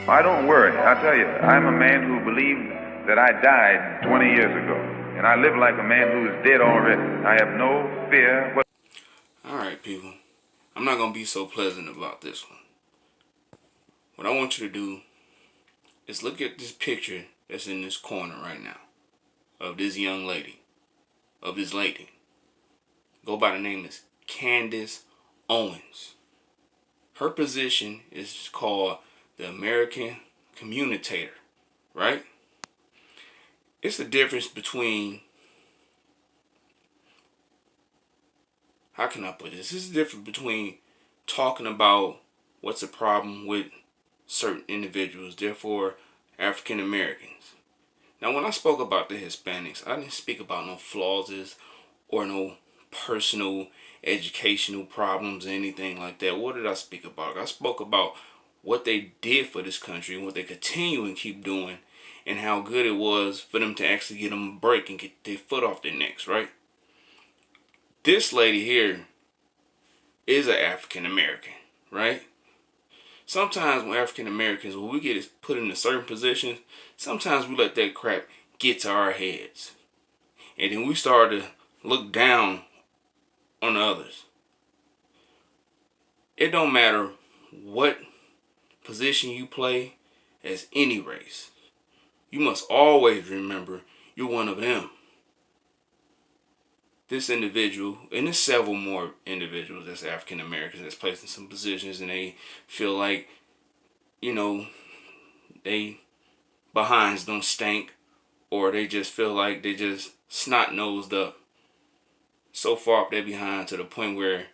I don't worry. I tell you, I'm a man who believed that I died 20 years ago, and I live like a man who is dead already. I have no fear. Alright, people. I'm not going to be so pleasant about this one. What I want you to do is look at this picture that's in this corner right now of this young lady, of this lady. Go by the name of Candace Owens. Her position is called the American Communicator, right? It's the difference between, how can I put this? This is the difference between talking about what's a problem with certain individuals, therefore African Americans. Now, when I spoke about the Hispanics, I didn't speak about no flaws or no personal educational problems or anything like that. What did I speak about? I spoke about what they did for this country and what they continue and keep doing, and how good it was for them to actually get them a break and get their foot off their necks, right? This lady here is an African American, right? Sometimes when African Americans, when we get put in a certain positions, sometimes we let that crap get to our heads. And then we start to look down on the others. It don't matter what position you play as any race. You must always remember you're one of them. This individual, and there's several more individuals that's African Americans that's placed in some positions and they feel like, they behinds don't stink, or they just feel like they just snot-nosed up so far up their behind to the point where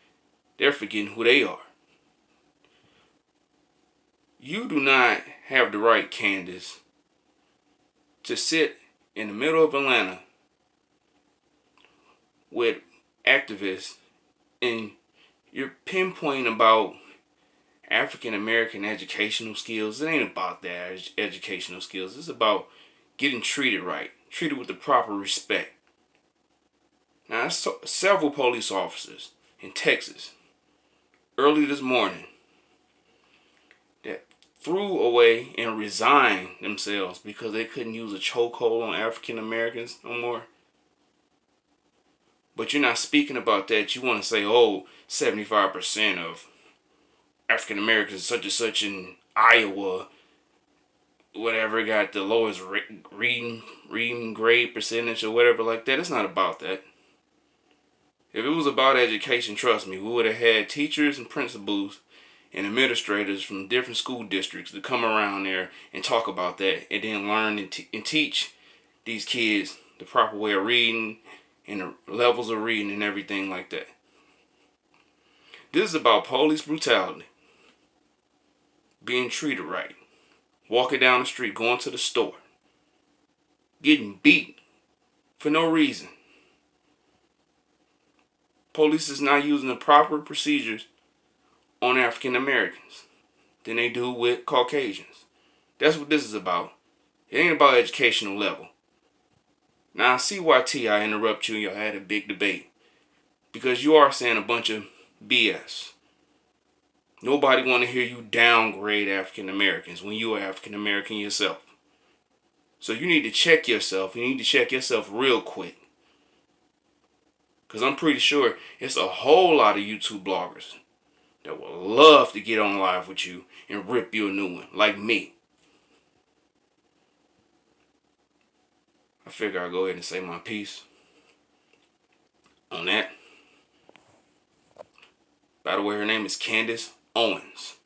they're forgetting who they are. You do not have the right, Candace, to sit in the middle of Atlanta with activists and you're pinpointing about African American educational skills. It ain't about that educational skills. It's about getting treated right, treated with the proper respect. Now, I saw several police officers in Texas early this morning that threw away and resigned themselves because they couldn't use a chokehold on African Americans no more. But you're not speaking about that. You want to say, 75% of African Americans such and such in Iowa, whatever, got the lowest reading grade percentage or whatever like that. It's not about that. If it was about education, trust me, we would have had teachers and principals and administrators from different school districts to come around there and talk about that, and then learn and teach these kids the proper way of reading and the levels of reading and everything like that. This is about police brutality, being treated right, walking down the street, going to the store, getting beat for no reason. Police is not using the proper procedures on African Americans than they do with Caucasians. That's what this is about. It ain't about educational level. Now, I see why T.I. interrupt you and y'all had a big debate. Because you are saying a bunch of BS. Nobody want to hear you downgrade African Americans when you are African American yourself. So you need to check yourself. You need to check yourself real quick. Because I'm pretty sure it's a whole lot of YouTube bloggers that would love to get on live with you and rip you a new one, like me. I figure I'll go ahead and say my piece on that. By the way, her name is Candace Owens.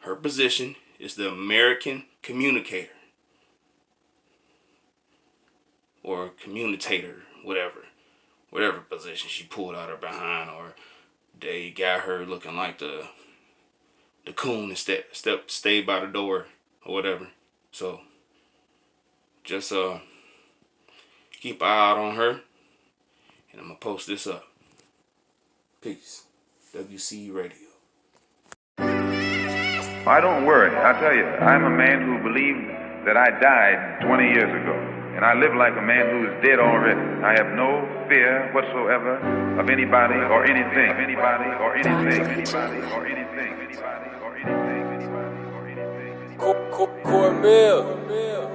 Her position is the American Communicator. Or Communicator, whatever position she pulled out her behind, or they got her looking like the coon that stayed by the door or whatever. So just keep an eye out on her, and I'm gonna post this up. Peace. WC Radio. I don't worry. I tell you, I'm a man who believed that I died 20 years ago. And I live like a man who is dead already. I have no fear whatsoever of anybody or anything. Anybody or anything. Anybody or anything. Anybody or anything. Anybody or anything. Cornmeal.